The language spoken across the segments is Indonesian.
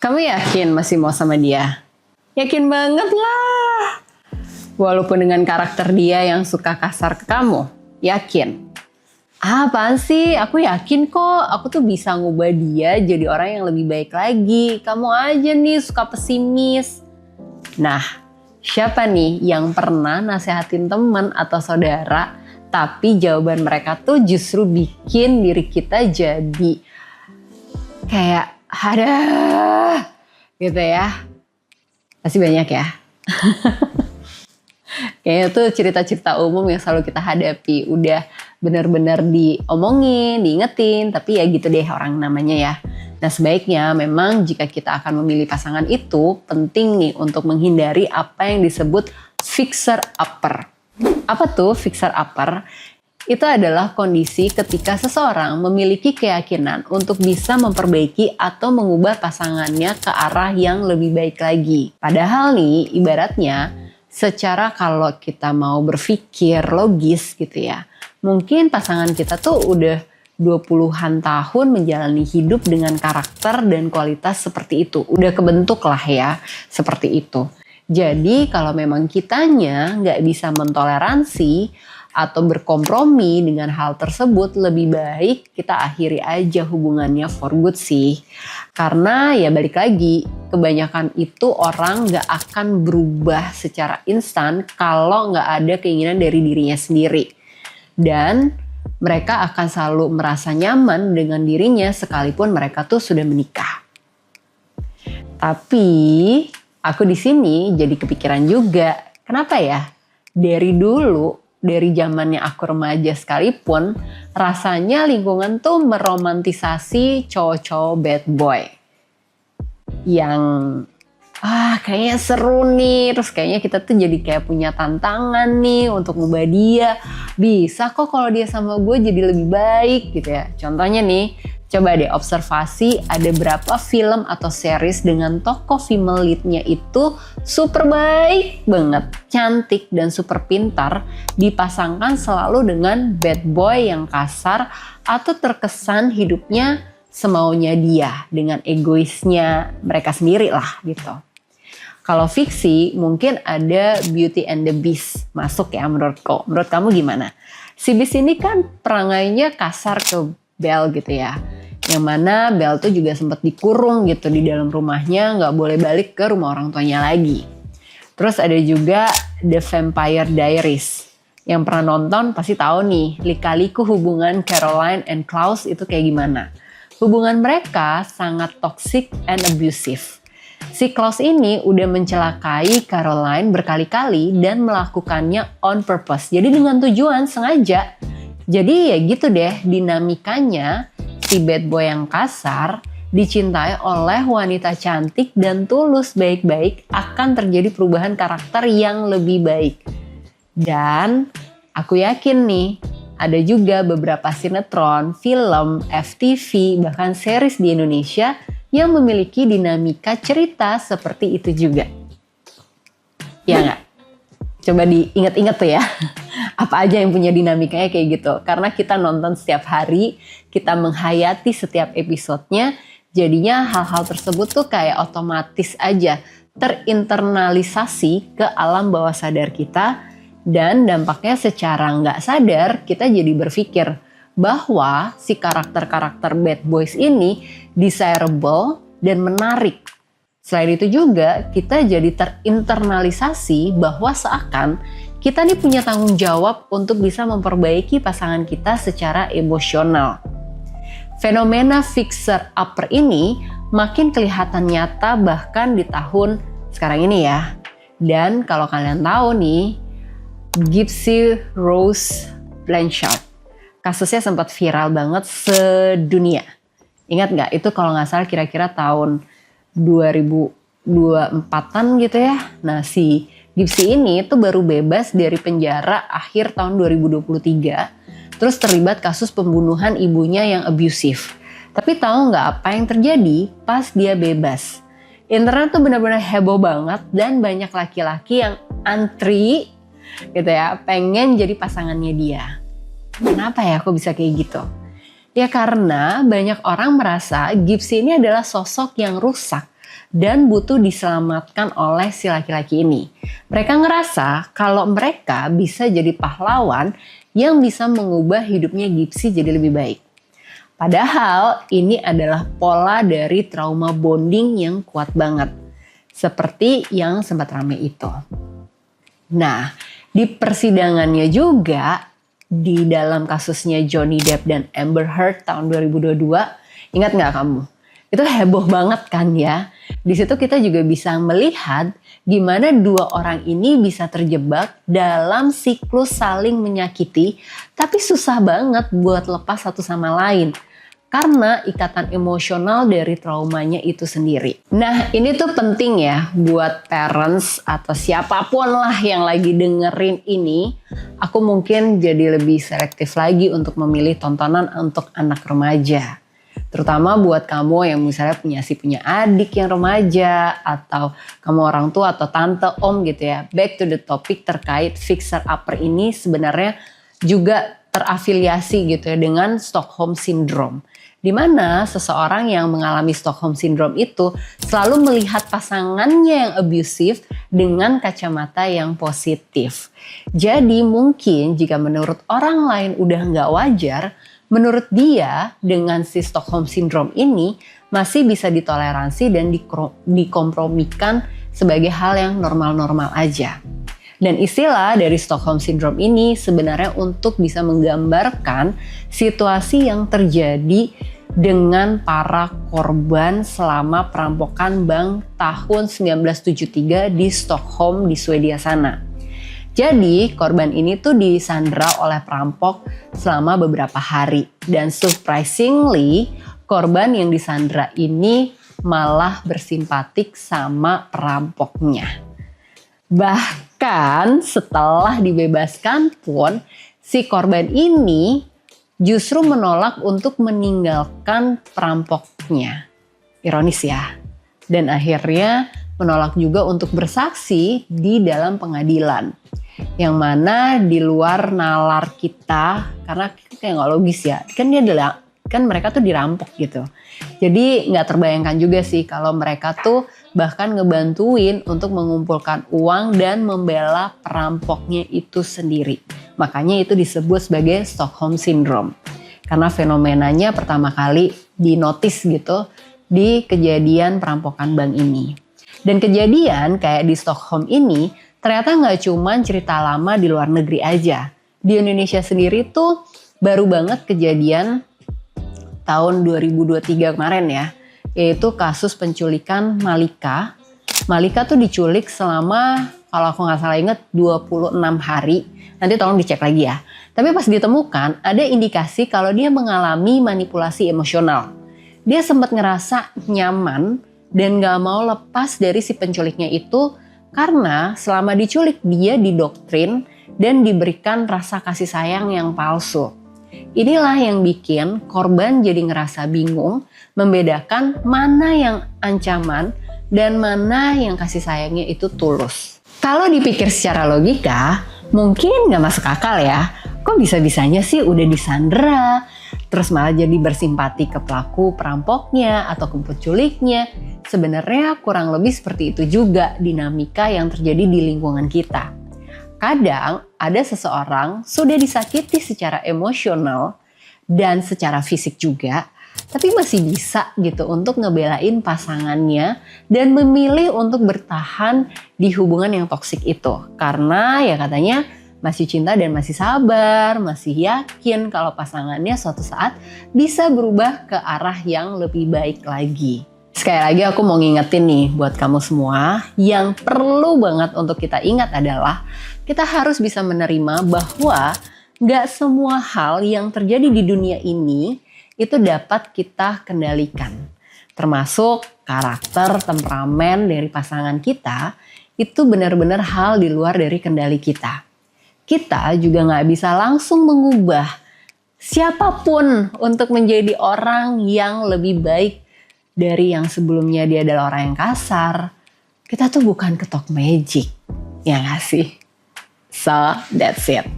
Kamu yakin masih mau sama dia? Yakin banget lah. Walaupun dengan karakter dia yang suka kasar ke kamu. Yakin? Apaan sih? Aku yakin kok. Aku tuh bisa ngubah dia jadi orang yang lebih baik lagi. Kamu aja nih suka pesimis. Nah, siapa nih yang pernah nasehatin teman atau saudara, tapi jawaban mereka tuh justru bikin diri kita jadi kayak ada gitu ya. Pasti banyak ya. Kayaknya tuh cerita-cerita umum yang selalu kita hadapi. Udah benar-benar diomongin, diingetin, tapi ya gitu deh orang namanya ya. Nah sebaiknya memang jika kita akan memilih pasangan itu, penting nih untuk menghindari apa yang disebut fixer upper. Apa tuh fixer upper? Itu adalah kondisi ketika seseorang memiliki keyakinan untuk bisa memperbaiki atau mengubah pasangannya ke arah yang lebih baik lagi. Padahal nih, ibaratnya secara kalau kita mau berpikir logis gitu ya, mungkin pasangan kita tuh udah 20-an tahun menjalani hidup dengan karakter dan kualitas seperti itu. Udah kebentuk lah ya, seperti itu. Jadi kalau memang kitanya nggak bisa mentoleransi atau berkompromi dengan hal tersebut, lebih baik kita akhiri aja hubungannya for good sih. Karena ya balik lagi, kebanyakan itu orang gak akan berubah secara instan kalau gak ada keinginan dari dirinya sendiri. Dan mereka akan selalu merasa nyaman dengan dirinya sekalipun mereka tuh sudah menikah. Tapi aku di sini jadi kepikiran juga, kenapa ya dari dulu, dari zamannya aku remaja sekalipun, rasanya lingkungan tuh meromantisasi cowok-cowok bad boy. Yang kayaknya seru nih, terus kayaknya kita tuh jadi kayak punya tantangan nih untuk ngubah dia. Bisa kok kalau dia sama gue jadi lebih baik gitu ya. Contohnya nih, coba deh observasi ada berapa film atau series dengan tokoh female lead-nya itu super baik banget, cantik dan super pintar, dipasangkan selalu dengan bad boy yang kasar atau terkesan hidupnya semaunya dia dengan egoisnya mereka sendiri lah gitu. Kalau fiksi mungkin ada Beauty and the Beast masuk ya menurutku. Menurut kamu gimana? Si Beast ini kan perangainya kasar ke Belle gitu ya. Yang mana Belle tuh juga sempat dikurung gitu di dalam rumahnya, nggak boleh balik ke rumah orang tuanya lagi. Terus ada juga The Vampire Diaries. Yang pernah nonton pasti tahu nih, lika-liku hubungan Caroline and Klaus itu kayak gimana. Hubungan mereka sangat toxic and abusive. Si Klaus ini udah mencelakai Caroline berkali-kali dan melakukannya on purpose. Jadi dengan tujuan sengaja. Jadi ya gitu deh dinamikanya. Si bad boy yang kasar dicintai oleh wanita cantik dan tulus baik-baik, akan terjadi perubahan karakter yang lebih baik. Dan aku yakin nih ada juga beberapa sinetron, film, FTV, bahkan series di Indonesia yang memiliki dinamika cerita seperti itu juga. Ya nggak? Coba diingat-ingat tuh ya. Apa aja yang punya dinamikanya kayak gitu. Karena kita nonton setiap hari, kita menghayati setiap episodenya, jadinya hal-hal tersebut tuh kayak otomatis aja terinternalisasi ke alam bawah sadar kita, dan dampaknya secara nggak sadar kita jadi berpikir bahwa si karakter-karakter bad boys ini desirable dan menarik. Selain itu juga kita jadi terinternalisasi bahwa seakan kita nih punya tanggung jawab untuk bisa memperbaiki pasangan kita secara emosional. Fenomena fixer upper ini makin kelihatan nyata bahkan di tahun sekarang ini ya. Dan kalau kalian tahu nih, Gypsy Rose Blanchard, kasusnya sempat viral banget sedunia. Ingat nggak? Itu kalau nggak salah kira-kira tahun 2024-an gitu ya. Nah si Gypsy ini tuh baru bebas dari penjara akhir tahun 2023. Terus terlibat kasus pembunuhan ibunya yang abusive. Tapi tahu nggak apa yang terjadi pas dia bebas? Internet tuh benar-benar heboh banget dan banyak laki-laki yang antri gitu ya, pengen jadi pasangannya dia. Kenapa ya kok bisa kayak gitu? Ya karena banyak orang merasa Gypsy ini adalah sosok yang rusak dan butuh diselamatkan oleh si laki-laki ini. Mereka ngerasa kalau mereka bisa jadi pahlawan yang bisa mengubah hidupnya Gypsy jadi lebih baik. Padahal ini adalah pola dari trauma bonding yang kuat banget. Seperti yang sempat rame itu. Nah, di persidangannya juga, di dalam kasusnya Johnny Depp dan Amber Heard tahun 2022, ingat nggak kamu? Itu heboh banget kan ya. Di situ kita juga bisa melihat gimana dua orang ini bisa terjebak dalam siklus saling menyakiti, tapi susah banget buat lepas satu sama lain. Karena ikatan emosional dari traumanya itu sendiri. Nah, ini tuh penting ya buat parents atau siapapun lah yang lagi dengerin ini. Aku mungkin jadi lebih selektif lagi untuk memilih tontonan untuk anak remaja. Terutama buat kamu yang misalnya punya adik yang remaja, atau kamu orang tua atau tante, om gitu ya. Back to the topic terkait fixer upper ini sebenarnya juga terafiliasi gitu ya dengan Stockholm Syndrome. Di mana seseorang yang mengalami Stockholm Syndrome itu selalu melihat pasangannya yang abusive dengan kacamata yang positif. Jadi mungkin jika menurut orang lain udah nggak wajar, menurut dia dengan si Stockholm Syndrome ini masih bisa ditoleransi dan dikompromikan sebagai hal yang normal-normal aja. Dan istilah dari Stockholm Syndrome ini sebenarnya untuk bisa menggambarkan situasi yang terjadi dengan para korban selama perampokan bank tahun 1973 di Stockholm di Swedia sana. Jadi korban ini tuh disandra oleh perampok selama beberapa hari. Dan surprisingly korban yang disandra ini malah bersimpatik sama perampoknya. Bahkan setelah dibebaskan pun si korban ini justru menolak untuk meninggalkan perampoknya. Ironis ya. Dan akhirnya menolak juga untuk bersaksi di dalam pengadilan. Yang mana di luar nalar kita, karena kayak gak logis ya. Kan mereka tuh dirampok gitu. Jadi gak terbayangkan juga sih kalau mereka tuh bahkan ngebantuin untuk mengumpulkan uang dan membela perampoknya itu sendiri. Makanya itu disebut sebagai Stockholm Syndrome. Karena fenomenanya pertama kali dinotis gitu di kejadian perampokan bank ini. Dan kejadian kayak di Stockholm ini ternyata gak cuma cerita lama di luar negeri aja. Di Indonesia sendiri tuh baru banget kejadian tahun 2023 kemarin ya. Yaitu kasus penculikan Malika. Malika tuh diculik selama, kalau aku gak salah inget, 26 hari. Nanti tolong dicek lagi ya. Tapi pas ditemukan, ada indikasi kalau dia mengalami manipulasi emosional. Dia sempat ngerasa nyaman dan gak mau lepas dari si penculiknya itu karena selama diculik dia didoktrin dan diberikan rasa kasih sayang yang palsu. Inilah yang bikin korban jadi ngerasa bingung membedakan mana yang ancaman dan mana yang kasih sayangnya itu tulus. Kalau dipikir secara logika, mungkin gak masuk akal ya. Kok bisa-bisanya sih udah disandera, terus malah jadi bersimpati ke pelaku perampoknya atau ke penculiknya. Sebenarnya kurang lebih seperti itu juga dinamika yang terjadi di lingkungan kita. Kadang ada seseorang sudah disakiti secara emosional dan secara fisik juga, tapi masih bisa gitu untuk ngebelain pasangannya dan memilih untuk bertahan di hubungan yang toksik itu. Karena ya katanya masih cinta dan masih sabar, masih yakin kalau pasangannya suatu saat bisa berubah ke arah yang lebih baik lagi. Sekali lagi aku mau ngingetin nih buat kamu semua, yang perlu banget untuk kita ingat adalah kita harus bisa menerima bahwa gak semua hal yang terjadi di dunia ini itu dapat kita kendalikan. Termasuk karakter, temperamen dari pasangan kita, itu benar-benar hal di luar dari kendali kita. Kita juga gak bisa langsung mengubah siapapun untuk menjadi orang yang lebih baik dari yang sebelumnya dia adalah orang yang kasar. Kita tuh bukan ketok magic, ya gak sih? So, that's it.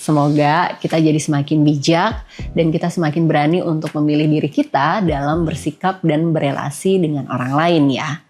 Semoga kita jadi semakin bijak dan kita semakin berani untuk memilih diri kita dalam bersikap dan berelasi dengan orang lain ya.